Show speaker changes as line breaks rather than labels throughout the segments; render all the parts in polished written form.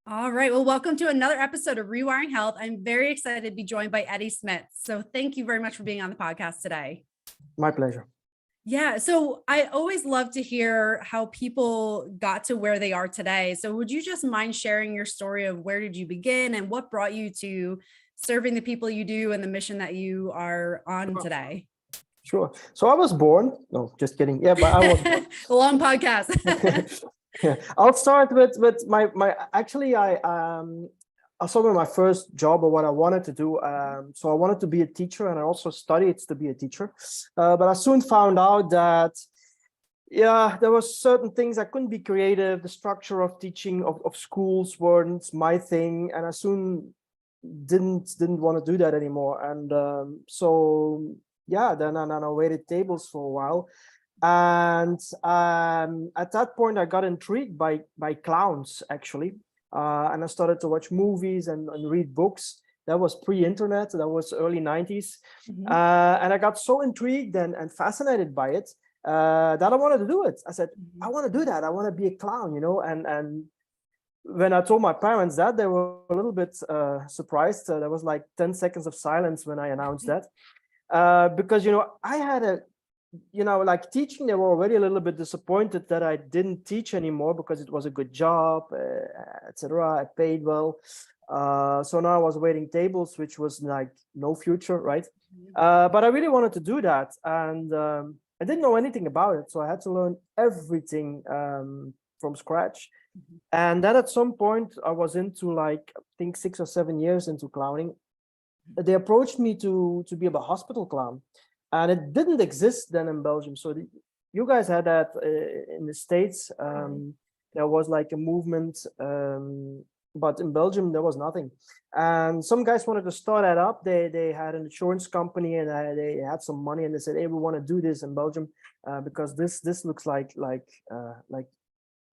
All right. Well, welcome to another episode of Rewiring Health. I'm very excited to be joined by Eddy Smith. So thank you very much for being on the podcast today.
My pleasure.
Yeah. So I always love to hear how people got to where they are today. So would you just mind sharing your story of where did you begin and what brought you to serving the people you do and the mission that you are on
Sure.
today?
Sure. So I was born. No, just kidding. Yeah, but I was born.
A long podcast.
Yeah. I'll start with my actually I saw my first job or what I wanted to do. So I wanted to be a teacher, and I also studied to be a teacher. But I soon found out that there was certain things I couldn't be creative. The structure of teaching of schools weren't my thing, and I soon didn't want to do that anymore. And then I waited tables for a while, and at that point I got intrigued by clowns actually, and I started to watch movies and read books. That was pre-internet. That was early 90s.
Mhm.
And I got so intrigued and fascinated by it that I wanted to do it. I said, I want to do that. I want to be a clown, and when I told my parents that, they were a little bit surprised. There was like 10 seconds of silence when I announced that. Because, I had like teaching, they were already a little bit disappointed that I didn't teach anymore because it was a good job, etc. I paid well. So now I was waiting tables, which was like no future, right? But I really wanted to do that. And I didn't know anything about it. So I had to learn everything from scratch. And then at some point I was into like, I think 6 or 7 years into clowning. They approached me to be a hospital clown, and it didn't exist then in Belgium. So you guys had that in the States. There was like a movement, but in Belgium there was nothing. And some guys wanted to start that up. They had an insurance company, and they had some money, and they said, "Hey, we want to do this in Belgium because this looks like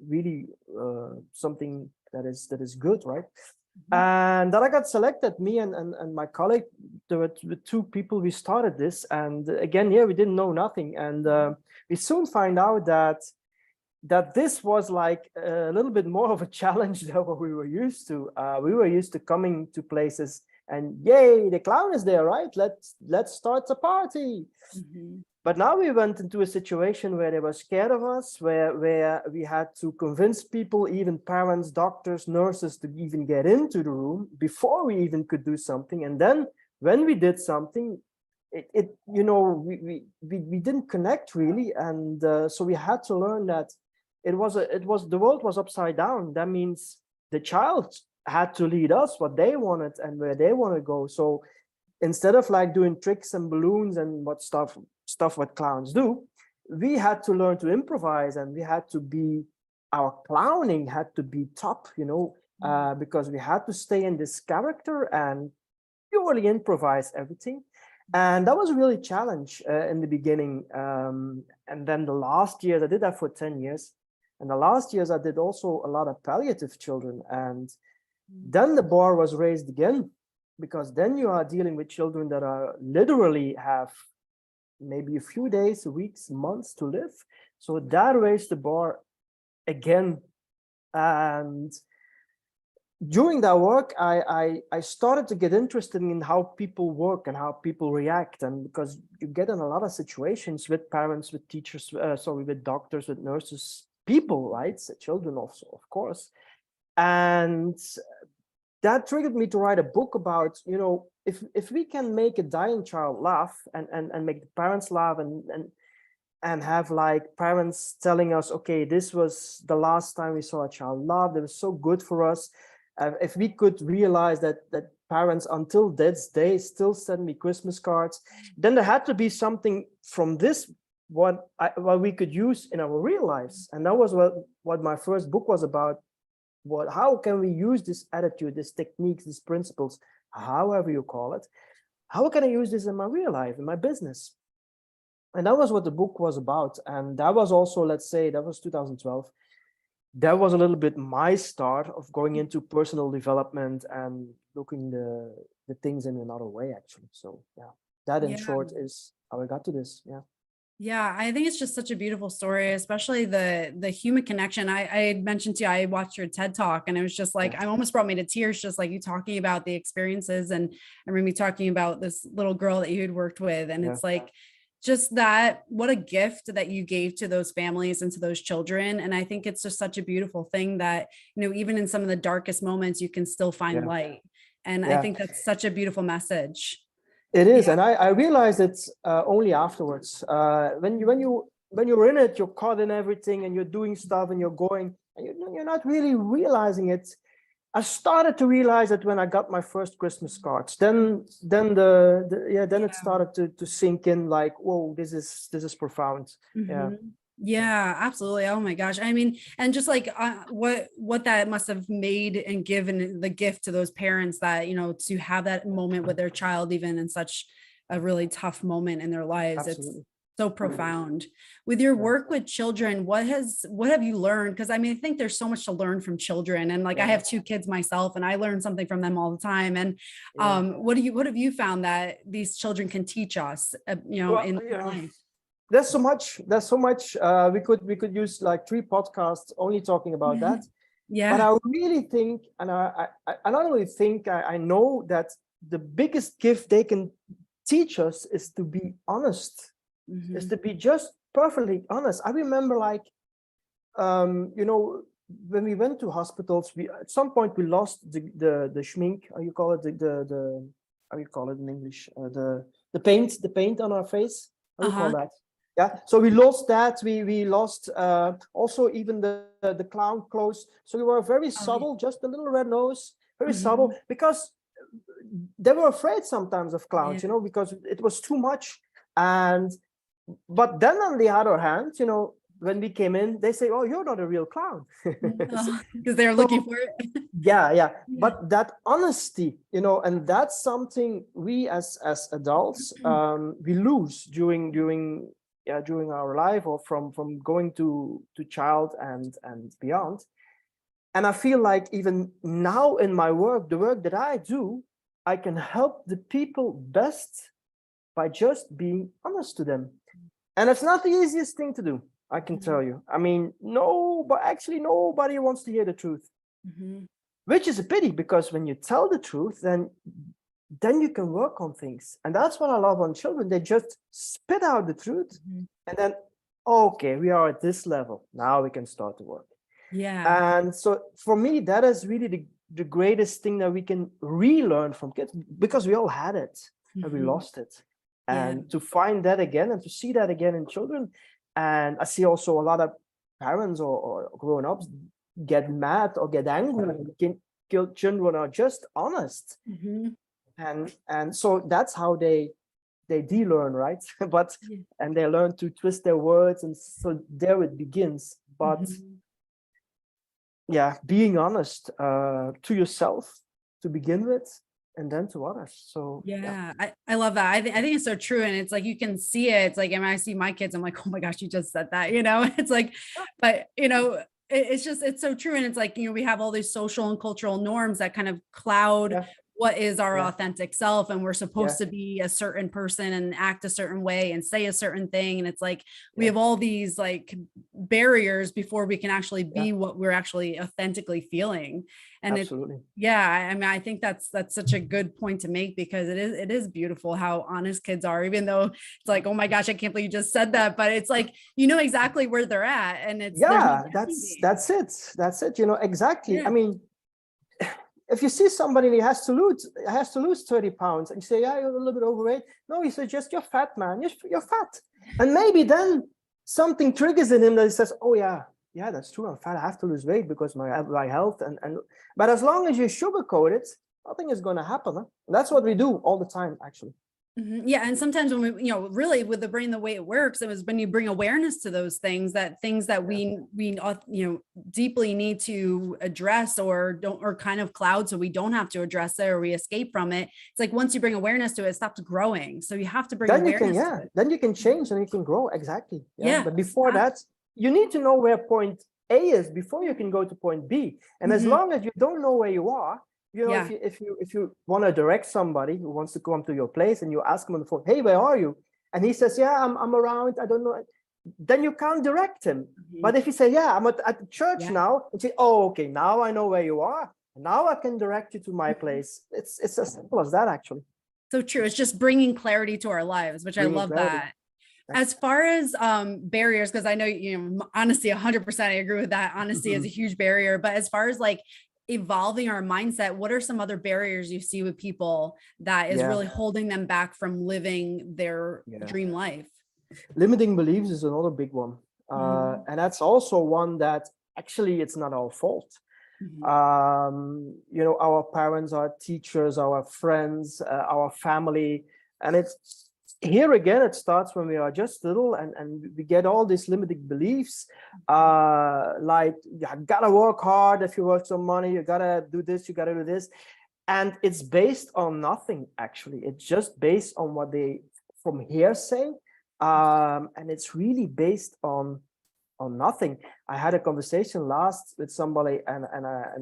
really something that is good, right?" And then I got selected, me and my colleague. There were two people. We started this, and again, we didn't know nothing, and we soon find out that this was like a little bit more of a challenge than what we were used to. We were used to coming to places and yay, the clown is there, right? Let's start a party. But now we went into a situation where they were scared of us, where we had to convince people, even parents, doctors, nurses, to even get into the room before we even could do something. And then when we did something, we didn't connect really, and so we had to learn that the world was upside down. That means the child had to lead us what they wanted and where they want to go. So instead of like doing tricks and balloons and what stuff what clowns do, we had to learn to improvise, and we had to be, our clowning had to be top, because we had to stay in this character and purely improvise everything. And that was a really challenge in the beginning. And then the last years, I did that for 10 years. And the last years, I did also a lot of palliative children. And then the bar was raised again, because then you are dealing with children that are literally have maybe a few days, weeks, months to live. So that raised the bar again. And during that work, I started to get interested in how people work and how people react. And because you get in a lot of situations with parents, with teachers, with doctors, with nurses, people, right? So children also, of course. And that triggered me to write a book about, if we can make a dying child laugh and make the parents laugh and have like parents telling us, okay, this was the last time we saw a child laugh, that was so good for us. If we could realize that parents until this day still send me Christmas cards, then there had to be something from this what we could use in our real lives. And that was what my first book was about. How can we use this attitude, these techniques, these principles, however you call it, how can I use this in my real life, in my business? And that was what the book was about. And that was also, let's say, that was 2012. That was a little bit my start of going into personal development and looking the things in another way, actually. So yeah, that in short is how I got to this. Yeah.
Yeah, I think it's just such a beautiful story, especially the human connection. I had mentioned to you, I watched your TED talk and it was just like,
Yeah,
I almost brought me to tears, just like you talking about the experiences. And I remember you talking about this little girl that you had worked with. And
yeah,
it's like, just that, what a gift that you gave to those families and to those children. And I think it's just such a beautiful thing that, even in some of the darkest moments, you can still find
yeah,
light. And I
yeah.
think that's such a beautiful message.
It
Yeah.
is, and I realized it only afterwards. When you're in it, you're caught in everything, and you're doing stuff, and you're going, and you're not really realizing it. I started to realize it when I got my first Christmas cards. Then then it
Yeah.
started to sink in. Like, whoa, this is profound. Yeah,
Mhm. Yeah, absolutely. Oh my gosh. I mean, and just like what that must have made and given the gift to those parents that, to have that moment with their child, even in such a really tough moment in their lives. It's
absolutely.
so profound. With your
Yeah,
work with children, what have you learned? Because I mean, I think there's so much to learn from children. And like I
yeah,
have two kids myself and I learn something from them all the time. And
yeah.
what have you found that these children can teach us,
Well,
in
yeah.
life?
There's so much. There's so much. We could use like 3 podcasts only talking about that. But
Yeah.
I really think, and I not only think, I know that the biggest gift they can teach us is to be honest, is
Mhm.
to be just perfectly honest. I remember, like, when we went to hospitals, we at some point we lost the schmink, how you call it, the how you call it in English, the paint on our face. How you call
Uh-huh.
that? Yeah. So we lost that. We lost also even the clown clothes. So we were very
Oh, yeah.
subtle, just a little red nose, very subtle,
Mhm.
because they were afraid sometimes of
Yeah.
clowns, because it was too much. And but then on the other hand, when we came in, they say, "Oh, you're not a real clown." so,
Because they're looking
so
for it.
yeah, yeah.
Yeah.
But that honesty, and that's something we as adults, we lose during our life, or from going to child and beyond. And I feel like even now in my work, the work that I do, I can help the people best by just being honest to them. And it's not the easiest thing to do, I can tell
Mhm.
you. I mean, no, but actually nobody wants to hear the truth,
Mhm.
which is a pity, because when you tell the truth, then you can work on things. And that's what I love on children. They just spit out the truth,
Mhm.
and then, okay, we are at this level. Now we can start to work.
Yeah.
And so for me, that is really the greatest thing that we can relearn from kids, because we all had it and we
Mhm.
lost it.
Yeah.
And to find that again and to see that again in children. And I see also a lot of parents or grown-ups get mad or get angry when children are just honest.
Mhm.
And so that's how they de-learn, right? But
Yeah.
and they learn to twist their words, and so there it begins. But
Mhm.
yeah, being honest to yourself to begin with, and then to others. So yeah,
Yeah, I love that. I think it's so true. And it's like you can see it. It's like, and when I see my kids, I'm like, oh my gosh, you just said that, It's like, but it's just it's so true. And it's like, we have all these social and cultural norms that kind of cloud
yeah,
what is our
yeah,
authentic self. And we're
yeah,
supposed to be a certain person and act a certain way and say a certain thing. And it's like we
yeah,
have all these like barriers before we can actually
yeah,
be what we're actually authentically feeling. And it
absolutely.
yeah, I mean, I think that's such a good point to make because it is beautiful how honest kids are, even though it's like, oh my gosh, I can't believe you just said that. But it's like you know exactly where they're at, and there's no
Yeah, that's
hiding.
that's it. That's it. Exactly. I
Yeah.
mean, if you see somebody and he has to lose 30 pounds, and you say, yeah, you're a little bit overweight. No, he says, just, you're fat, man. You're fat. And maybe then something triggers in him that he says, oh yeah, yeah, that's true. I'm fat. I have to lose weight because my health and but as long as you sugarcoat it, nothing is going to happen. Huh? And that's what we do all the time, actually.
Mhm. Yeah, and sometimes when we, really with the brain, the way it works, it was when you bring awareness to those things that
Yeah,
we deeply need to address or don't or kind of cloud so we don't have to address it or we escape from it. It's like once you bring awareness to it, it stops growing. So you have to bring
then you can,
awareness to
yeah,
it.
then you can change and you can grow. Exactly. Yeah,
Yeah.
but before that, you need to know where point A is before you can go to point B. And as
Mhm.
long as you don't know where you are, if
Yeah.
you want to direct somebody who wants to come to your place, and you ask them on the phone, hey, where are you? and he says, yeah, I'm around, I don't know, then you can't direct him.
Mhm.
But if you say, yeah, I'm at the church
Yeah.
now, and say, oh, okay, now I know where you are. Now I can direct you to my place. It's as simple as that, actually.
So true. It's just bringing clarity to our lives, which I
Bringing
love
clarity.
that. As far as barriers, because I know, you know, honesty, 100%, I agree with that. Honesty is a huge barrier. But as far as like evolving our mindset, what are some other barriers you see with people that is
Yeah.
really holding them back from living their
Yeah.
dream life?
Limiting beliefs is another big one.
Mhm.
And that's also one that actually it's not our fault.
Mhm.
You know, our parents, our teachers, our friends, our family. And it's here again, it starts when we are just little, and we get all these limiting beliefs. Like, you gotta work hard. If you work some money, you gotta do this, you gotta do this. And it's based on nothing, actually. It's just based on what they from hearsay. And it's really based on nothing. I had a conversation last with somebody, and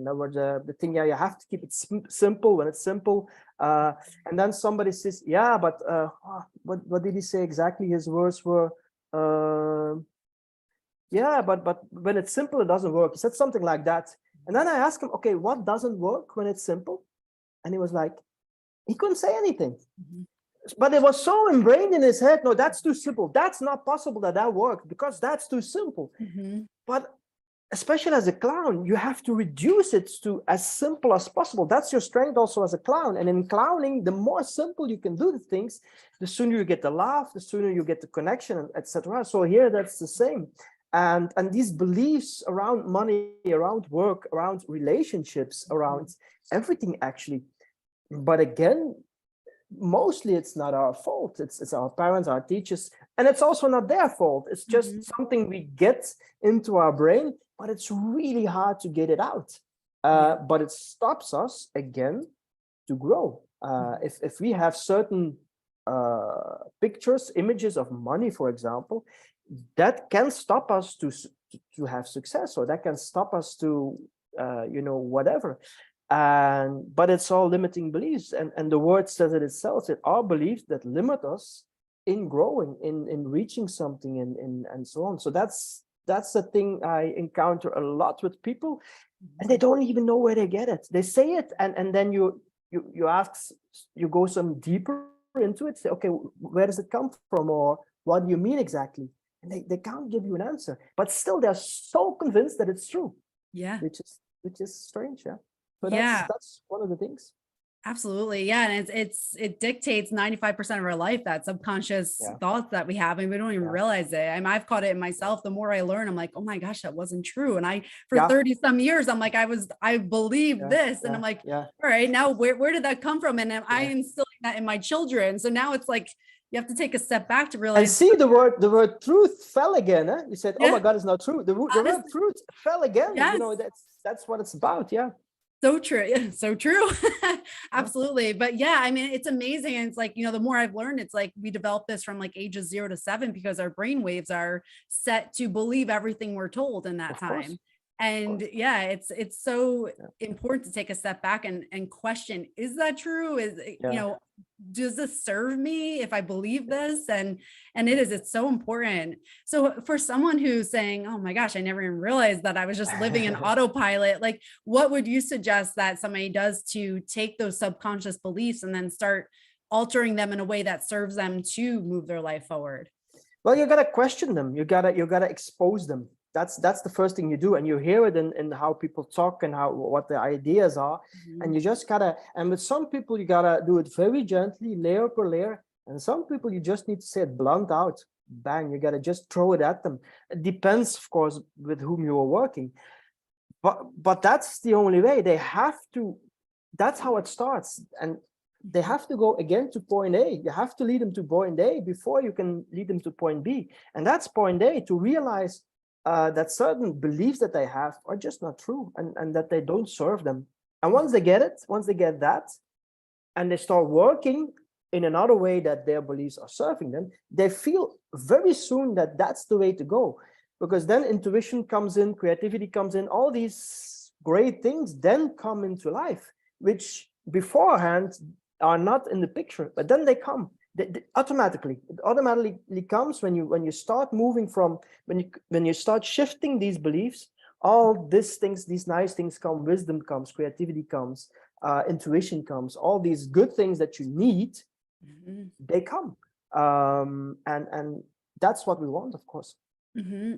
there was the thing, yeah, you have to keep it simple when it's simple. And then somebody says, yeah, but what did he say exactly? His words were, yeah, but when it's simple, it doesn't work. He said something like that. And then I asked him, okay, what doesn't work when it's simple? And he was like, he couldn't say anything.
Mhm.
But it was so ingrained in his head, no, that's too simple. That's not possible that worked because that's too simple.
Mhm.
But especially as a clown, you have to reduce it to as simple as possible. That's your strength also as a clown. And in clowning, the more simple you can do the things, the sooner you get the laugh, the sooner you get the connection, etc. So here, that's the same. And these beliefs around money, around work, around relationships, around everything, actually. But again, mostly it's not our fault. It's our parents, our teachers, and it's also not their fault. It's just
Mhm.
something we get into our brain, but it's really hard to get it out.
Yeah.
But it stops us again to grow. If we have certain pictures, images of money, for example, that can stop us to have success, or that can stop us to you know, whatever. But it's all limiting beliefs, and the word says it itself. It are beliefs that limit us in growing, in reaching something, and so on. So that's the thing I encounter a lot with people, and they don't even know where they get it. They say it, and then you ask, you go some deeper into it, say, okay, where does it come from, or what do you mean exactly? And they can't give you an answer, but still they're so convinced that it's true,
Yeah.
which is strange. Yeah. So
Yeah.
that's one of the things.
Absolutely. Yeah. And it dictates 95% of our life, that subconscious
Yeah.
thoughts that we have, and we don't even
Yeah.
realize it. I mean, I've caught it in
Yeah.
myself. The more I learn, I'm like, oh my gosh, that wasn't true. And for
Yeah.
30 some years, I'm like, I believed
Yeah.
this. And
Yeah.
I'm like,
Yeah.
all right, now where did that come from? And am I
Yeah.
instilling that in my children? So now it's like, you have to take a step back to
And
realize,
see, the word truth fell again. Eh? You said, oh my
yeah,
God, it's not true. The word
honestly,
truth fell again. You
yes.
know, that's what it's about. Yeah.
So true. Yeah, so true.
Yeah.
Absolutely. But yeah, I mean, it's amazing. And it's like, you know, the more I've learned, it's like we develop this from like ages 0 to 7 because our brain waves are set to believe everything we're told in that
Of course.
time.
Of
And
course.
yeah, it's so
Yeah.
important to take a step back and question, is that true? You
Yeah.
know, does this serve me if I believe
Yeah.
this? And it is, it's so important. So for someone who's saying, oh my gosh, I never even realized that I was just living in autopilot, like what would you suggest that somebody does to take those subconscious beliefs and then start altering them in a way that serves them to move their life forward?
Well, you gotta question them. You gotta expose them. That's the first thing you do, and you hear it in how people talk and what the ideas are, and
Mhm.
you just gotta. And with some people, you gotta do it very gently, layer per layer, and some people you just need to say it blunt out, bang. You gotta just throw it at them. It depends, of course, with whom you are working, but that's the only way. They have to. That's how it starts, and they
Mhm.
have to go again to point A. You have to lead them to point A before you can lead them to point B. And that's point A, to realize that certain beliefs that they have are just not true, and that they don't serve them. And once they get it, once they get that, and they start working in another way that their beliefs are serving them, they feel very soon that that's the way to go. Because then intuition comes in, creativity comes in, all these great things then come into life, which beforehand are not in the picture, but then they come. automatically, it automatically comes when you start moving from, when you start shifting these beliefs. All these things, these nice things come, wisdom comes, creativity comes, intuition comes, all these good things that you need, they come. And that's what we want, of course.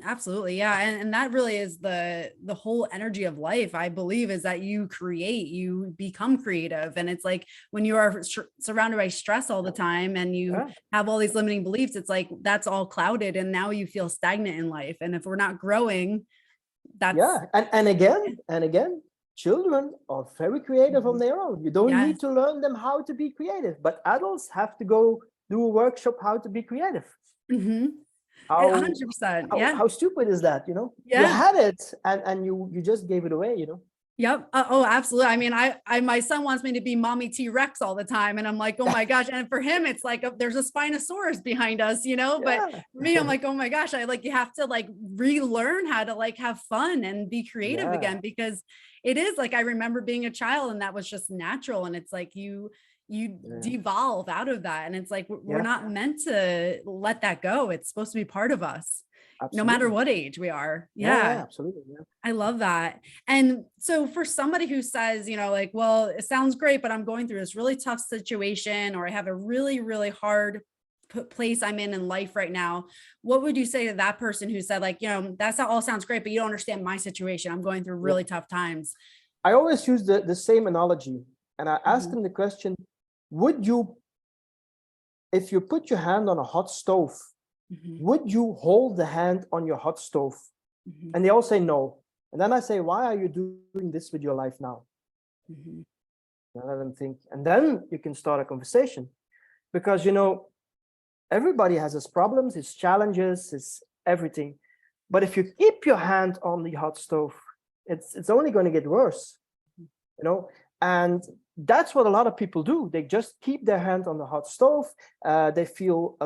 Absolutely. Yeah. And that really is the whole energy of life, I believe, is that you create, you become creative. And it's like when you are surrounded by stress all the time and you
Yeah,
have all these limiting beliefs, it's like that's all clouded. And now you feel stagnant in life. And if we're not growing, that's
yeah. And again, children are very creative on
Mhm.
their own. You don't need
Yes.
to learn them how to be creative, but adults have to go do a workshop how to be creative.
hmm
How
100%.
how
Yeah.
how stupid is that? You
Yeah.
had it, and you just gave it away.
Yep. Oh, absolutely. I mean, my son wants me to be mommy T-Rex all the time. And I'm like, oh my gosh. And for him, it's like, there's a Spinosaurus behind us, but
Yeah.
for me, I'm like, oh my gosh, I like, you have to like relearn how to like have fun and be creative
Yeah,
again, because it is like, I remember being a child and that was just natural. And it's like, you
yeah,
devolve out of that. And it's like, we're
yeah,
not meant to let that go. It's supposed to be part of us, no matter
absolutely.
what age we are.
Yeah, yeah,
Yeah.
absolutely. Yeah.
I love that. And so for somebody who says, like, well, it sounds great, but I'm going through this really tough situation, or I have a really, really hard place I'm in life right now, what would you say to that person who said, like, that's all sounds great, but you don't understand my situation. I'm going through
Yeah.
really tough times.
I always use the same analogy, and I ask
Mhm,
them the question: Would you, if you put your hand on a hot stove,
mhm,
would you hold the hand on your hot stove?
mhm,
And they all say no. And then I say, why are you doing this with your life now?
mhm,
And I let them think, and then you can start a conversation, because everybody has his problems, his challenges, his everything. But if you keep your hand on the hot stove, it's only going to get worse, you know. And that's what a lot of people do. They just keep their hand on the hot stove. They feel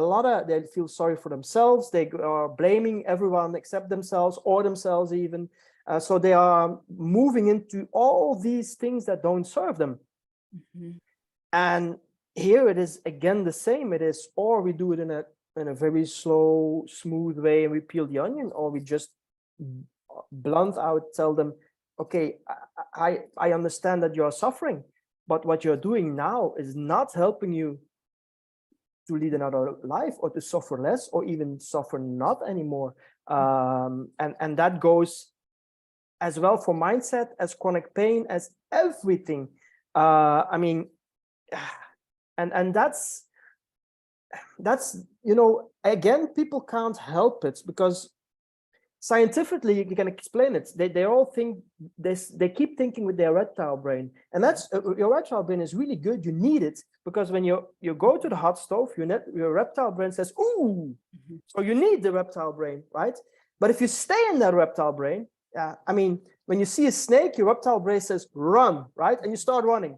sorry for themselves. They are blaming everyone except themselves, or themselves even. So they are moving into all these things that don't serve them.
mhm,
And here it is again the same. It is, or we do it in a very slow, smooth way, and we peel the onion, or we just blunt out, tell them, okay, I understand that you're suffering, but what you're doing now is not helping you to lead another life, or to suffer less, or even suffer not anymore. And that goes as well for mindset, as chronic pain, as everything. I mean, and that's again, people can't help it, because scientifically you can explain it. They all think this, they keep thinking with their reptile brain, and that's your reptile brain is really good. You need it, because when you go to the hot stove, your reptile brain says, ooh.
mhm.
So you need the reptile brain, right? But if you stay in that reptile brain, I mean, when you see a snake, your reptile brain says run, right? And you start running.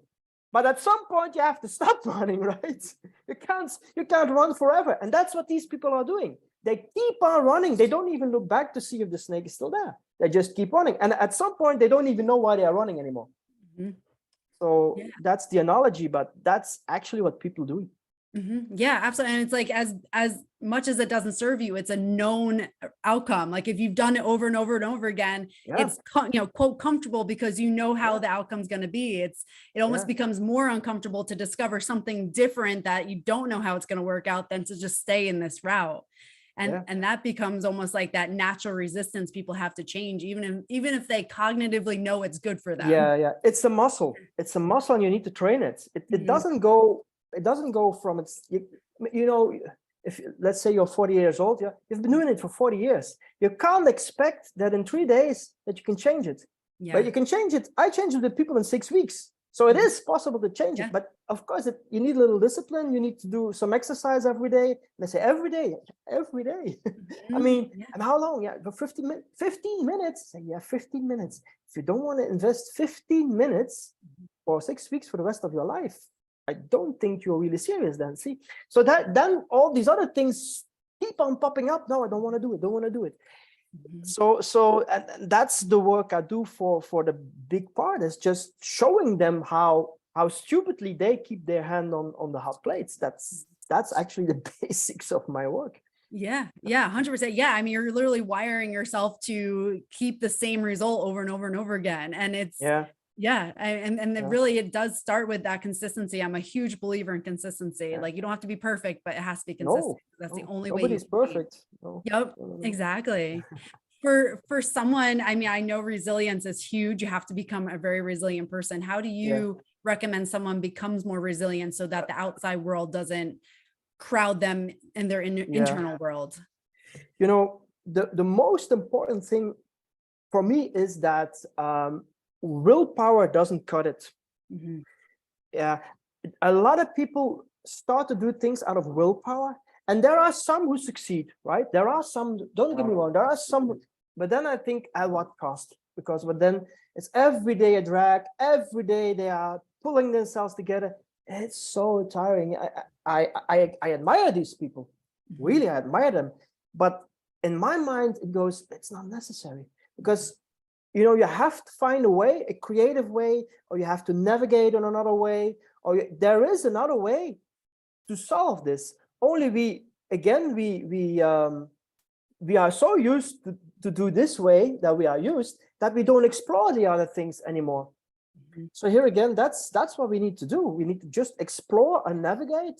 But at some point you have to stop running, right? You can't run forever. And that's what these people are doing. They keep on running. They don't even look back to see if the snake is still there. They just keep running. And at some point, they don't even know why they are running anymore.
Mhm.
So that's the analogy, but that's actually what people do.
Yeah, absolutely. And it's like, as much as it doesn't serve you, it's a known outcome. Like if you've done it over and over and over again,
Yeah,
it's quote comfortable, because you know how
yeah,
the outcome's going to be. It almost
yeah,
becomes more uncomfortable to discover something different that you don't know how it's going to work out, than to just stay in this route. And
yeah,
and that becomes almost like that natural resistance people have to change, even if they cognitively know it's good for them.
yeah, yeah. It's a muscle. It's a muscle, and you need to train it. It
Mhm.
doesn't go. It doesn't go from its. You know, if let's say you're 40 years old, yeah, you've been doing it for 40 years. You can't expect that in 3 days that you can change it. But
Yeah.
you can change it. I changed it with people in 6 weeks. So it
Mhm.
is possible to change it.
Yeah.
But of course, you need a little discipline. You need to do some exercise every day. And I say every day, every day. I
Mhm.
mean, and how long? Yeah, for 15 minutes. Say, yeah, 15 minutes. If you don't want to invest 15 minutes for 6 weeks for the rest of your life, I don't think you're really serious then. See, so that then all these other things keep on popping up. No, I don't want to do it. Don't want to do it.
Mhm.
So and that's the work I do for the big part, is just showing them how stupidly they keep their hand on the hot plates. that's actually the basics of my work.
Yeah. Yeah. 100%. Yeah. I mean, you're literally wiring yourself to keep the same result over and over and over again. And it's,
Yeah,
yeah. And then
yeah,
really it does start with that consistency. I'm a huge believer in consistency.
yeah.
Like you don't have to be perfect, but it has to be consistent.
No,
That's the
no,
only way you
nobody's
can be.
perfect. No,
Yep.
no, no, no.
Exactly. For someone, I mean, I know resilience is huge. You have to become a very resilient person. How do
Yeah.
you recommend someone becomes more resilient so that the outside world doesn't crowd them in their
Yeah.
internal world?
You know, the most important thing for me is that willpower doesn't cut it.
Mhm.
Yeah, a lot of people start to do things out of willpower, and there are some who succeed, right? There are some, don't get me wrong, there are some, but then I think at what cost? Because but then it's every day a drag, every day they are pulling themselves together. It's so tiring. I admire these people,
Mhm.
really I admire them, but in my mind it goes, it's not necessary, because you have to find a way, a creative way, or you have to navigate in another way, or there is another way to solve this. Only we are so used to do this way that we are used that we don't explore the other things anymore.
Mhm.
So here again, that's what we need to do. We need to just explore and navigate,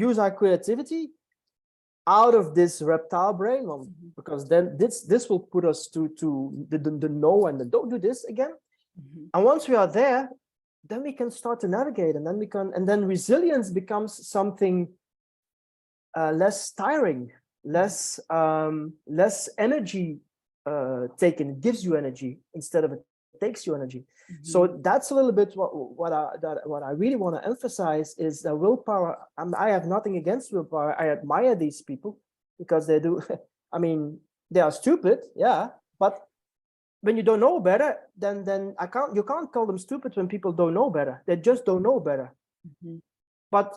use our creativity out of this reptile brain one,
Mhm.
because then this will put us to the no and the don't do this again.
Mhm.
And once we are there, then we can start to navigate, and then we can, and then resilience becomes something less tiring, less energy taken. It gives you energy instead of it takes you energy.
Mhm.
So that's a little bit what I really want to emphasize is that willpower. I have nothing against willpower. I admire these people because they do. I mean, they are stupid, yeah, but when you don't know better, then you can't call them stupid when people don't know better. They just don't know better.
Mhm.
But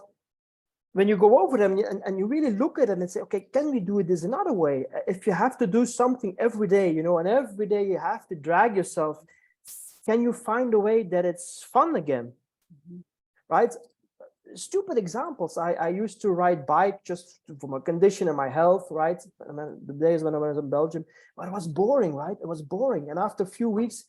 when you go over them and you really look at them and say, okay, can we do this another way? If you have to do something every day, and every day you have to drag yourself, can you find a way that it's fun again?
Mhm.
Right? Stupid examples. I used to ride bike just for my condition and my health, right? The days when I was in Belgium, but it was boring, right? It was boring. And after a few weeks,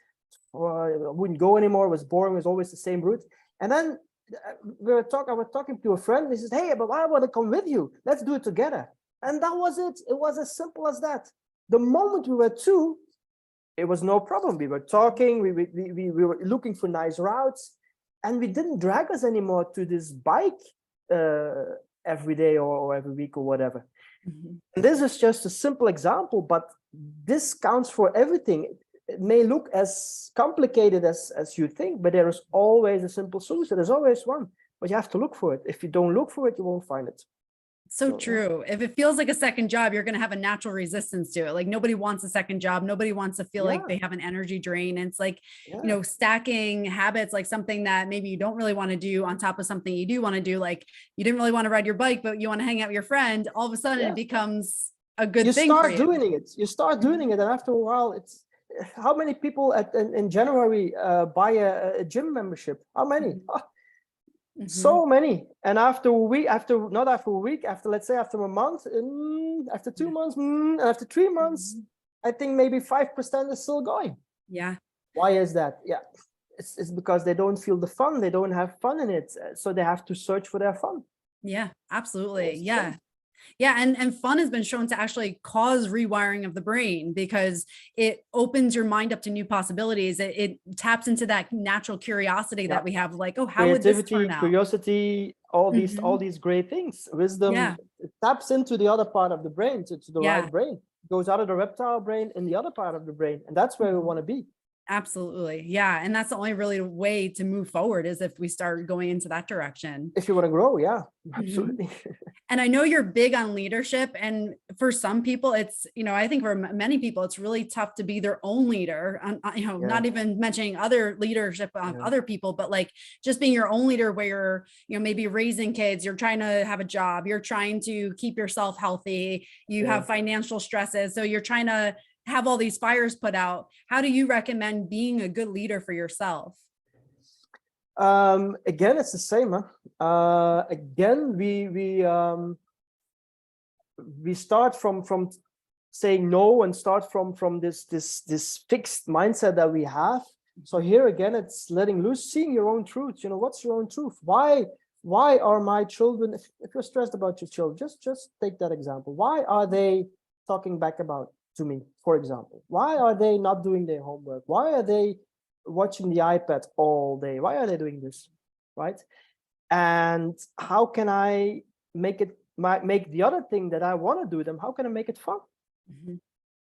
I wouldn't go anymore. It was boring. It was always the same route. And then I was talking to a friend. And he says, "Hey, but I want to come with you. Let's do it together." And that was it. It was as simple as that. The moment we were two, it was no problem. We were talking. We were looking for nice routes, and we didn't drag us anymore to this bike every day or every week or whatever.
Mhm.
And this is just a simple example, but this counts for everything. It may look as complicated as you think, but there is always a simple solution. There's always one, but you have to look for it. If you don't look for it, you won't find it.
So
So yeah,
true. If it feels like a second job, you're going to have a natural resistance to it. Like nobody wants a second job. Nobody wants to feel like
yeah,
they have an energy drain. And it's like,
yeah,
stacking habits, like something that maybe you don't really want to do on top of something you do want to do. Like you didn't really want to ride your bike, but you want to hang out with your friend. All of a sudden it
yeah.
becomes a
You
good thing for
start
you.
doing it. You start doing it, and after a while, it's how many people in January buy a gym membership? How many?
Mhm.
Oh,
Mhm.
so many. And after a week, after not after a week, after let's say after a month, after 2 months, and after 3 months,
Mhm.
I think maybe 5% is still going.
Yeah.
Why is that? Yeah, it's because they don't feel the fun. They don't have fun in it, so they have to search for their fun.
Yeah. Absolutely.
It's the
Yeah.
same.
Yeah, and fun has been shown to actually cause rewiring of the brain because it opens your mind up to new possibilities. It taps into that natural curiosity
Yeah,
that we have, like, oh, how would this turn
creativity,
out?
curiosity, all
Mhm.
these great things. Wisdom,
Yeah,
it taps into the other part of the brain, to the
yeah.
right brain. It goes out of the reptile brain in the other part of the brain, and that's where we
Mhm.
want to be.
Absolutely. Yeah. And that's the only really way to move forward is if we start going into that direction.
If you want to grow, yeah,
Mhm.
absolutely.
And I know you're big on leadership. And for some people, it's, I think for many people, it's really tough to be their own leader.
Yeah,
Not even mentioning other leadership of
yeah,
other people, but like just being your own leader where you're, maybe raising kids, you're trying to have a job, you're trying to keep yourself healthy, you
yeah.
have financial stresses. So you're trying to have all these fires put out. How do you recommend being a good leader for yourself?
Again, it's the same. Huh? Again, we start from saying no and start from this fixed mindset that we have. So here again, it's letting loose, seeing your own truth. You know, what's your own truth? Why are my children, if you're stressed about your children, just take that example. Why are they talking back about to me, for example? Why are they not doing their homework? Why are they watching the iPad all day? Why are they doing this? Right? And how can I make it make the other thing that I want to do them? How can I make it fun?
Mhm.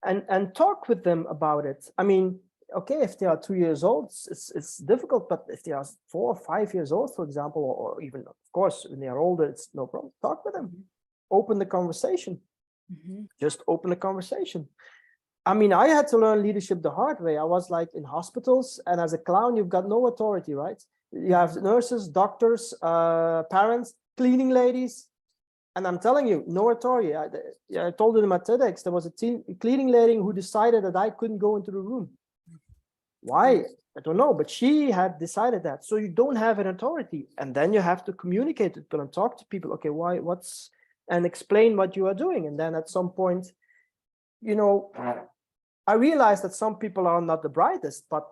And talk with them about it. I mean, okay, if they are 2 years old, it's difficult, but if they are 4 or 5 years old, for example, or even, of course, when they are older, it's no problem. Talk with them,
Mhm.
open the conversation,
Mhm.
just open the conversation. I mean, I had to learn leadership the hard way. I was like in hospitals, and as a clown, you've got no authority, right? You have nurses, doctors, parents, cleaning ladies, and I'm telling you, no authority. I told them at TEDx, there was a cleaning lady who decided that I couldn't go into the room. Why? I don't know, but she had decided that. So you don't have an authority. And then you have to communicate with people and talk to people. Okay, why, and explain what you are doing. And then at some point, you know, I realized that some people are not the brightest, but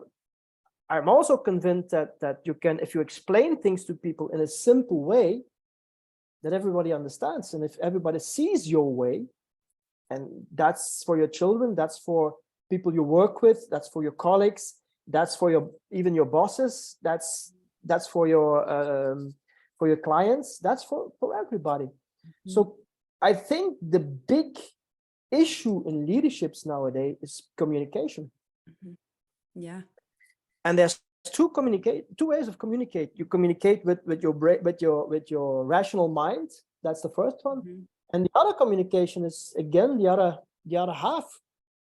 I'm also convinced that you can, if you explain things to people in a simple way, that everybody understands. And if everybody sees your way, and that's for your children, that's for people you work with, that's for your colleagues, that's for your even your bosses, that's for your clients, that's for everybody.
Mhm.
So I think the big issue in leaderships nowadays is communication.
Mhm. Yeah.
And there's two ways of communicate. You communicate with your brain, with your rational mind. That's the first one.
Mhm.
And the other communication is again the other half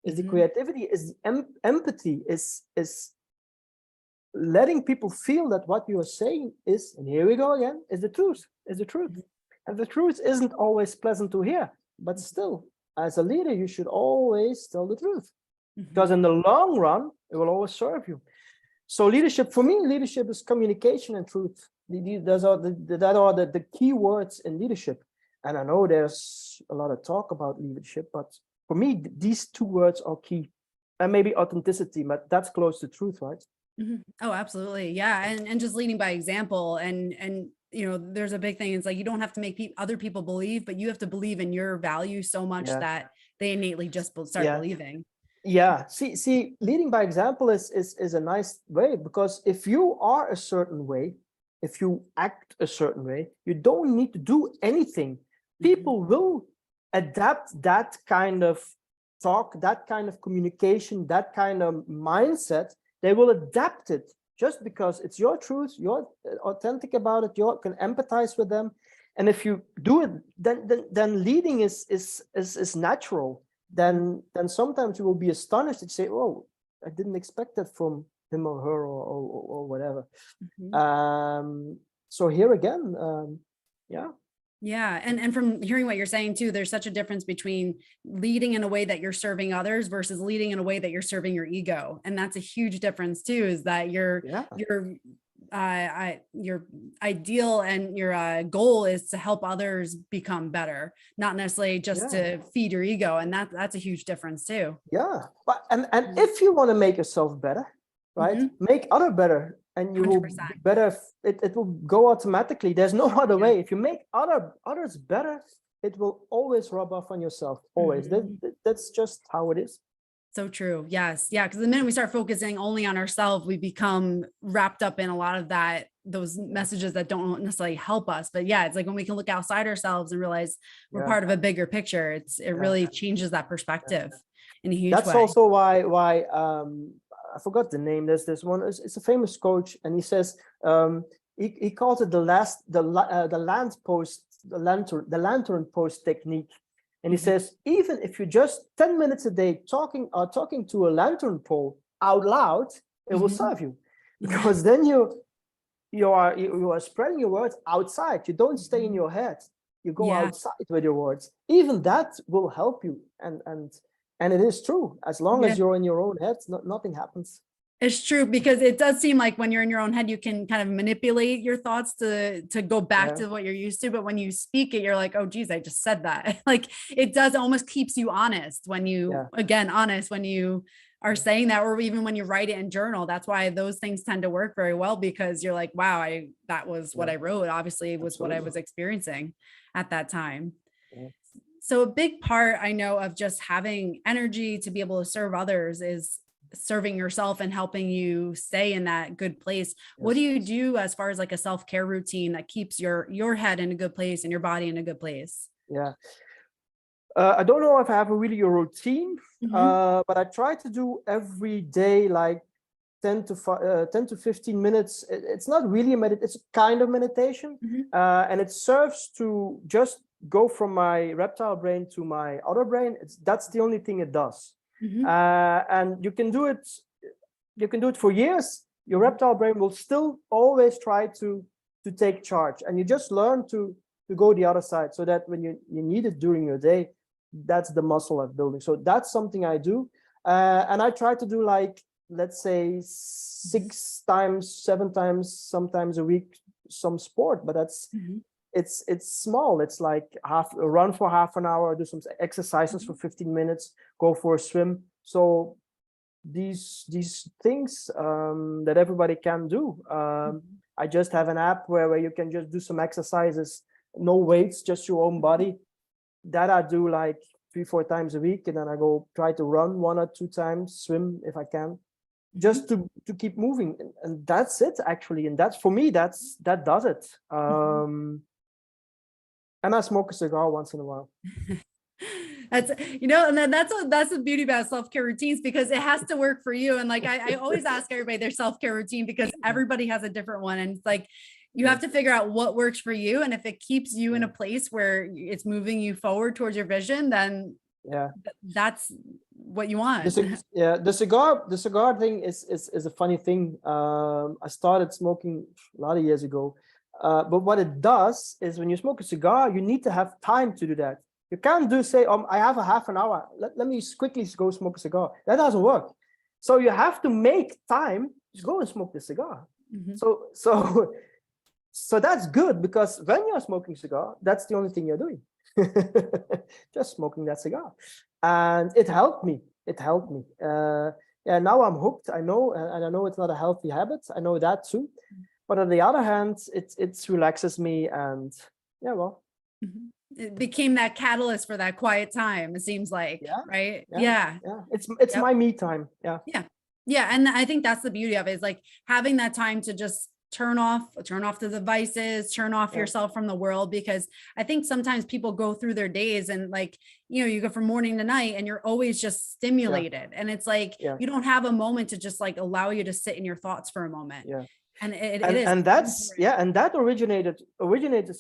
is the
Mhm.
creativity, is the empathy, is letting people feel that what you are saying is, and here we go again, is the truth, is the truth.
Mhm.
And the truth isn't always pleasant to hear, but still, as a leader, you should always tell the truth, because
Mhm.
in the long run, it will always serve you. So leadership, for me, leadership is communication and truth. Those are the key words in leadership. And I know there's a lot of talk about leadership, but for me, these two words are key. And maybe authenticity, but that's close to truth, right?
Mhm. Oh, absolutely. Yeah. And just leading by example and there's a big thing. It's like you don't have to make other people believe, but you have to believe in your value so much
Yeah.
that they innately just start
Yeah.
believing.
Yeah. See, leading by example is a nice way, because if you are a certain way, if you act a certain way, you don't need to do anything.
Mhm.
People will adapt that kind of talk, that kind of communication, that kind of mindset. They will adapt it just because it's your truth, you're authentic about it, you can empathize with them. And if you do it, then leading is natural. Then sometimes you will be astonished and say, oh, I didn't expect that from him or her, or whatever.
Mhm.
So here again, yeah.
Yeah. And from hearing what you're saying too, there's such a difference between leading in a way that you're serving others versus leading in a way that you're serving your ego. And that's a huge difference too, is that
Yeah.
your ideal and your goal is to help others become better, not necessarily just
Yeah.
to feed your ego. And that's a huge difference too.
Yeah. But and if you want to make yourself better, right,
Mhm.
make other better, and you will
100%.
be better. It will go automatically. There's no other
Yeah.
way. If you make others better, it will always rub off on yourself. Always.
Mhm.
That's just how it is.
So true. Yes. Yeah. Because the minute we start focusing only on ourselves, we become wrapped up in a lot of those
Yeah.
messages that don't necessarily help us. But yeah, it's like when we can look outside ourselves and realize we're
Yeah.
part of a bigger picture, it
Yeah.
really changes that
Yeah.
perspective in a huge
That's
way.
also why I forgot the name. There's this one. It's a famous coach, and he says he calls it the lamp post the lantern post technique, and he
Mhm.
says even if you just 10 minutes a day talking to a lantern pole out loud, it will
Mhm.
serve you,
Yeah.
because then you are spreading your words outside. You don't stay in
Mhm.
your head. You go
Yeah.
outside with your words. Even that will help you. And it is true. As long
Yeah.
as you're in your own head, nothing happens.
It's true, because it does seem like when you're in your own head, you can kind of manipulate your thoughts to go back
Yeah,
to what you're used to. But when you speak it, you're like, oh geez, I just said that. Like it does almost keeps you honest when you,
yeah,
again, honest when you are
yeah,
saying that, or even when you write it in journal. That's why those things tend to work very well, because you're like, wow, that was what
yeah,
I wrote. Obviously, it was what I
absolutely.
was experiencing at that time.
Yeah.
So a big part I know of just having energy to be able to serve others is serving yourself and helping you stay in that good place. What do
Yes.
you do as far as like a self-care routine that keeps your head in a good place and your body in a good place?
Yeah. I don't know if I have a really a routine,
Mhm,
but I try to do every day like 10 to 15 minutes. It's not really a it's a kind of meditation,
mhm,
and it serves to just go from my reptile brain to my other brain. That's the only thing it does,
mhm,
and you can do it. You can do it for years. Your
mhm,
reptile brain will still always try to take charge, and you just learn to go the other side, so that when you need it during your day, that's the muscle I'm building. So that's something I do, and I try to do like, let's say,
mhm,
6 times, 7 times, sometimes a week, some sport. But that's
mhm,
it's small. It's like half a run for half an hour, do some exercises for
mhm,
15 minutes, go for a swim. So these things that everybody can do.
mhm,
I just have an app where you can just do some exercises, no weights, just your own
mhm,
body. That I do like 3 4 times a week, and then I go try to run 1 or 2 times, swim if I can,
mhm,
just to keep moving. And that's it actually. And that's, for me, that does it.
mhm.
And I smoke a cigar once in a while.
That's, and then that's the beauty about self-care routines, because it has to work for you. And like I always ask everybody their self-care routine, because everybody has a different one. And it's like you
Yeah,
have to figure out what works for you. And if it keeps you in
yeah,
a place where it's moving you forward towards your vision, then
yeah.
that's what you want.
Yeah, the cigar thing is a funny thing. I started smoking a lot of years ago, but what it does is, when you smoke a cigar, you need to have time to do that. You can't say, I have a half an hour. Let me quickly go smoke a cigar. That doesn't work. So you have to make time to go and smoke the cigar.
Mhm,
So so that's good, because when you're smoking a cigar, that's the only thing you're doing. Just smoking that cigar. And it helped me. It helped me. Yeah, now I'm hooked. I know, and I know it's not a healthy habit. I know that too. But on the other hand, it relaxes me, and yeah, well,
mhm. It became that catalyst for that quiet time, it seems like,
yeah,
right?
yeah,
Yeah.
yeah. It's
Yep.
my me time. Yeah,
Yeah. Yeah. And I think that's the beauty of it, is like having that time to just turn off the devices, turn off
yeah,
yourself from the world. Because I think sometimes people go through their days and like, you go from morning to night and you're always just
yeah,
stimulated. And it's like
yeah,
you don't have a moment to just like allow you to sit in your thoughts for a moment.
yeah.
And it
and
is
and
so
that's,
important.
yeah, and that originated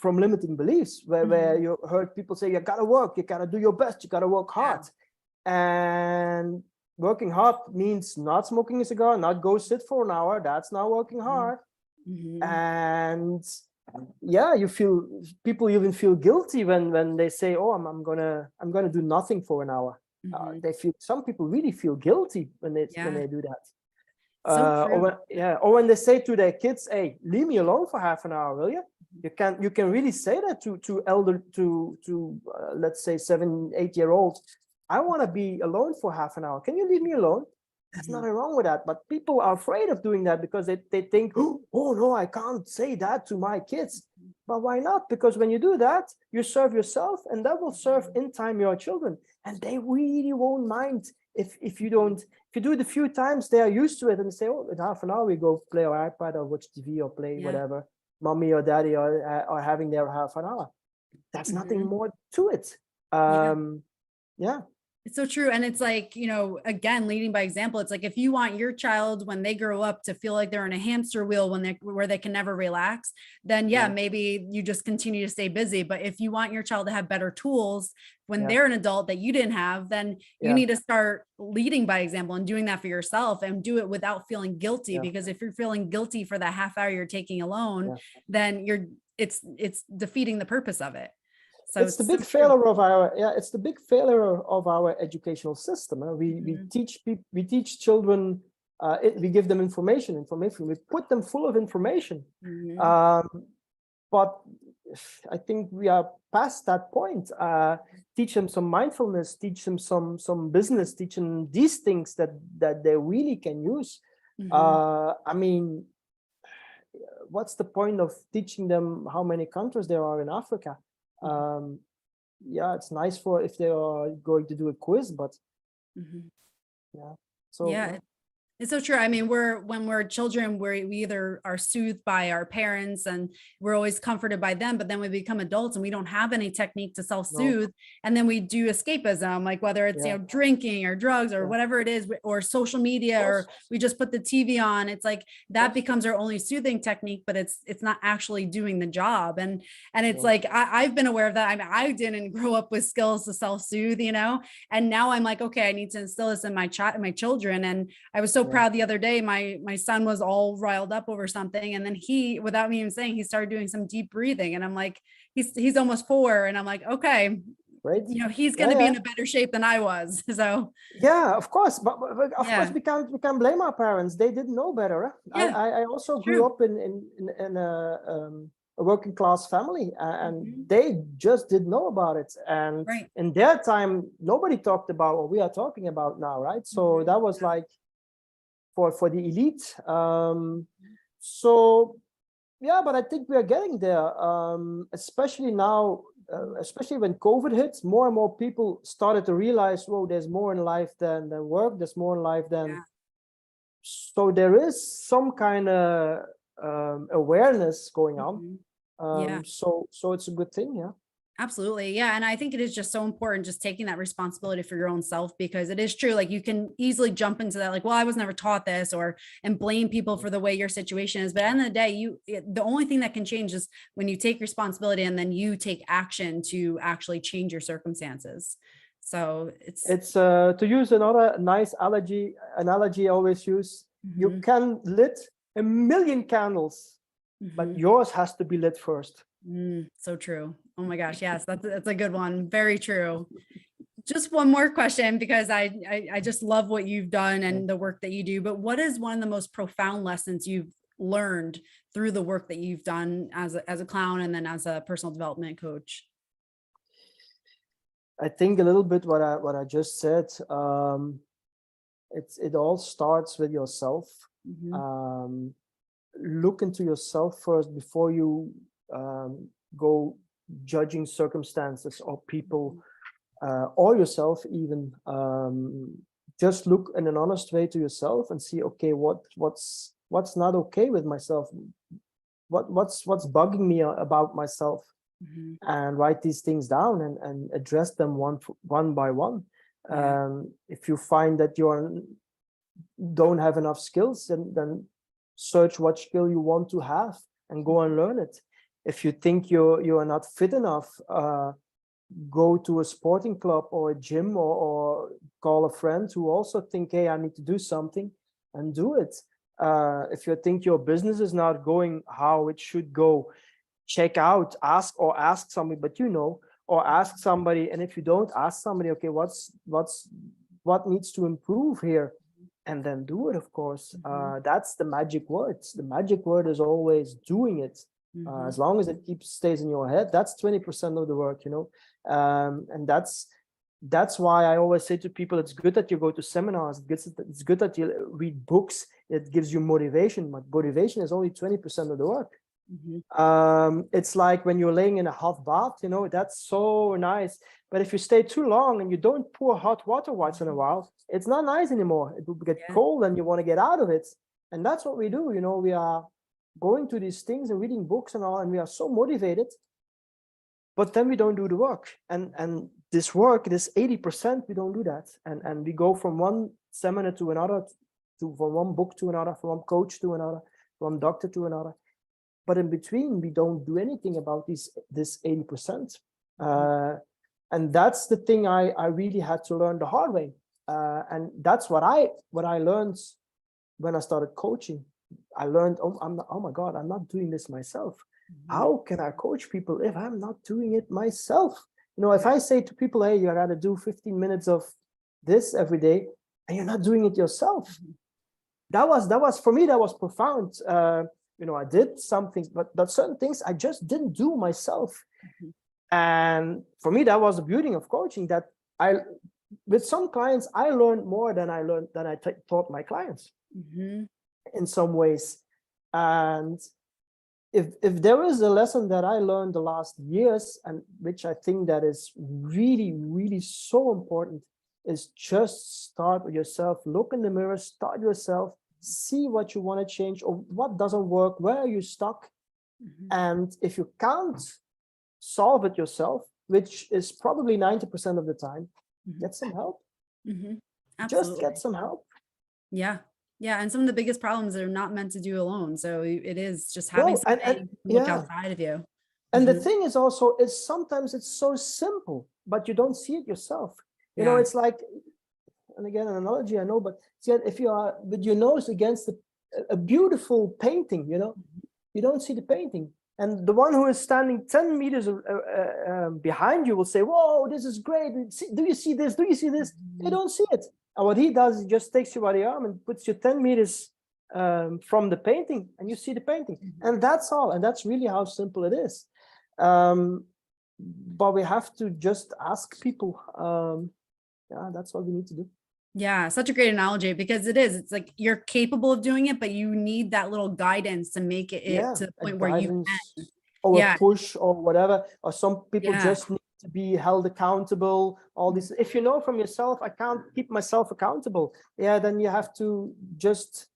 from limiting beliefs, where
Mhm.
you heard people say, you gotta work, you gotta do your best, you gotta work
Yeah.
hard. And working hard means not smoking a cigar, not go sit for an hour. That's not working
Mhm.
hard.
Mhm.
And yeah, people even feel guilty when they say, oh, I'm gonna do nothing for an hour.
Mhm.
Some people really feel guilty when
Yeah.
they do that.
So
Or
true.
when, yeah, or when they say to their kids, "Hey, leave me alone for half an hour, will you?" You can really say that to let's say 7 8 year olds. I want to be alone for half an hour. Can you leave me alone? There's
Mhm.
nothing wrong with that, but people are afraid of doing that, because they think, oh no, I can't say that to my kids. But why not? Because when you do that, you serve yourself, and that will serve
Mhm.
in time your children, and they really won't mind if you don't. If you do it a few times, they are used to it, and they say, oh, in half an hour we go play our iPad or watch TV or play
Yeah.
whatever. Mommy or daddy are having their half an hour. That's nothing
Mhm.
more to it.
Yeah.
Yeah,
It's so true. And it's like, again, leading by example. It's like if you want your child when they grow up to feel like they're in a hamster wheel where they can never relax, then yeah,
yeah,
maybe you just continue to stay busy. But if you want your child to have better tools when
yeah,
they're an adult that you didn't have, then you
yeah,
need to start leading by example and doing that for yourself, and do it without feeling guilty.
yeah,
Because if you're feeling guilty for that half hour you're taking alone,
yeah.
then it's defeating the purpose of it. So
It's the
it's so
big
true.
failure of our yeah. It's the big failure of our educational system. We
Mhm.
teach children We give them information. We put them full of information.
Mhm.
But I think we are past that point. Teach them some mindfulness, teach them some business, teach them these things that they really can use.
Mhm.
I mean, what's the point of teaching them how many countries there are in Africa?
Mhm.
Yeah, it's nice for if they are going to do a quiz, but
Mhm.
yeah. So
Yeah,
yeah,
it's so true. I mean, when we're children, we either are soothed by our parents and we're always comforted by them, but then we become adults and we don't have any technique to
no,
self-soothe. And then we do escapism, like whether it's,
yeah,
drinking or drugs or
yeah,
whatever it is, or social
of
media, or
course,
we just put the TV on. It's like
of
that
course,
becomes our only soothing technique, but it's not actually doing the job. And it's
no,
like I've been aware of that. I mean, I didn't grow up with skills to self-soothe, and now I'm like, okay, I need to instill this in my children. And I was so
yeah.
proud the other day. My son was all riled up over something, and then he, without me even saying, he started doing some deep breathing, and I'm like, he's almost 4, and I'm like, okay,
Right?
he's going
Yeah,
to be
yeah.
in a better shape than I was. So
Yeah, of course, but of course
yeah,
we can't blame our parents. They didn't know better. Huh?
yeah,
I also grew
true.
up in a working class family, and
Mhm.
they just didn't know about it. And
Right.
in their time, nobody talked about what we are talking about now, right? So
Mhm.
that was like for the elite. So yeah, but I think we are getting there, especially now, especially when COVID hits, more and more people started to realize, whoa, there's more in life than work, there's more in life than.
Yeah.
So there is some kind of awareness going on.
Mhm. Yeah.
So it's a good thing, yeah.
Absolutely. Yeah. And I think it is just so important just taking that responsibility for your own self, because it is true. Like you can easily jump into that, like, well, I was never taught this, or and blame people for the way your situation is. But at the end of the day, the only thing that can change is when you take responsibility and then you take action to actually change your circumstances. So it's
It's to use another nice analogy I always use. You
mhm,
can lit a million candles, but
mhm.
yours has to be lit first.
So true. Oh my gosh. Yes, that's a good one. Very true. Just one more question, because I just love what you've done
Yeah.
and the work that you do. But what is one of the most profound lessons you've learned through the work that you've done as a clown and then as a personal development coach?
I think a little bit what I just said. It all starts with yourself.
Mhm.
Um, Look into yourself first before you go judging circumstances or people or yourself even. Just look in an honest way to yourself and see, okay, what's not okay with myself? What's bugging me about myself?
Mhm.
And write these things down and address them one by one.
Yeah.
If you find that you don't have enough skills, then search what skill you want to have and go and learn it. If you think you are not fit enough, go to a sporting club or a gym, or call a friend who also think, hey, I need to do something, and do it. If you think your business is not going how it should go, check out, ask somebody, but or ask somebody. And if you don't, ask somebody, okay, what needs to improve here, and then do it, of course.
Mhm.
That's the magic words. The magic word is always doing it. As
Mhm.
long as it stays in your head, that's 20% of the work, and that's why I always say to people, it's good that you go to seminars, it's good that you read books. It gives you motivation, but motivation is only 20% of the work.
Mhm.
It's like when you're laying in a hot bath, that's so nice. But if you stay too long and you don't pour hot water once in a while, it's not nice anymore. It will get
Yeah.
cold and you want to get out of it. And that's what we do. We are going to these things and reading books and all, and we are so motivated, but then we don't do the work. And this work, this 80%, we don't do that. And we go from one seminar to another, from one book to another, from one coach to another, from one doctor to another. But in between, we don't do anything about this 80%.
Mhm.
And that's the thing I really had to learn the hard way. And that's what I learned when I started coaching. I learned, oh my God, I'm not doing this myself.
Mhm.
How can I coach people if I'm not doing it myself? If
Yeah.
I say to people, hey, you gotta do 15 minutes of this every day, and you're not doing it yourself,
Mhm.
that was for me, that was profound. I did something, but certain things I just didn't do myself.
Mhm.
And for me, that was the beauty of coaching, that I, with some clients, I learned more than I taught my clients
Mhm.
in some ways. And if there is a lesson that I learned the last years, and which I think that is really, really so important, is just start with yourself. Look in the mirror, start yourself, see what you want to change or what doesn't work, where are you stuck.
Mhm.
And if you can't solve it yourself, which is probably 90% of the time,
Mhm.
get some help.
Mhm.
Just get
Absolutely.
some help.
Yeah. Yeah, and some of the biggest problems are not meant to do alone, so it is just having
No, and
somebody who can look
yeah.
outside of you.
And the
Mhm.
thing is also, is sometimes it's so simple, but you don't see it yourself.
Yeah.
It's like, and again, an analogy I know, but see, if you are with your nose against a beautiful painting, you don't see the painting. And the one who is standing 10 meters behind you will say, whoa, this is great. Do you see this? Do you see this? They
Mhm.
don't see it. And what he does, he just takes you by the arm and puts you 10 meters from the painting, and you see the painting.
Mhm.
And that's all. And that's really how simple it is. Um, but we have to just ask people. Yeah, that's what we need to do.
Yeah, such a great analogy because it is. It's like you're capable of doing it, but you need that little guidance to make it
Yeah,
to the
a
point where you
guidance
can.
or a
Yeah.
push or whatever. Or some people
Yeah.
just need to be held accountable. All
Mhm.
this. If you know from yourself, I can't keep myself accountable. Yeah, then you have to just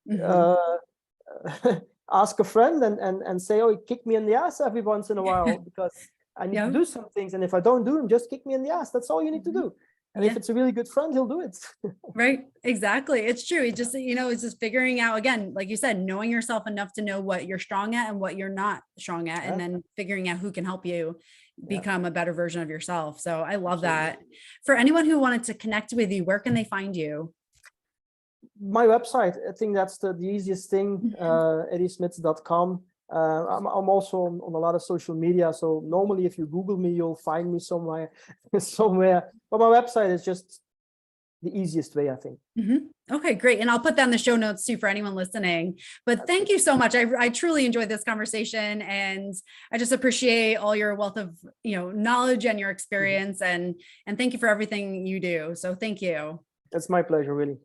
Mhm.
uh, ask a friend and say, oh, kick me in the ass every once in a while because I need to
Yeah.
do some things. And if I don't do them, just kick me in the ass. That's all you need to
Mhm.
do. And if
Yeah.
it's a really good friend, he'll do it.
Right. Exactly. It's true. It just, it's just figuring out again, like you said, knowing yourself enough to know what you're strong at and what you're not strong at, and
Yeah,
then figuring out who can help you
yeah,
become a better version of yourself. So I love
absolutely.
that. For anyone who wanted to connect with you, where can they find you?
My website, I think that's the easiest thing,
Mhm.
eddysmits.com. I'm also on a lot of social media. So normally if you Google me, you'll find me somewhere, somewhere. But my website is just the easiest way, I think.
Mhm. Okay, great. And I'll put that in the show notes too for anyone listening. But
That's
thank
good.
you so much. I truly enjoyed this conversation, and I just appreciate all your wealth of knowledge and your
Mhm.
experience, and thank you for everything you do. So thank you.
It's my pleasure, really.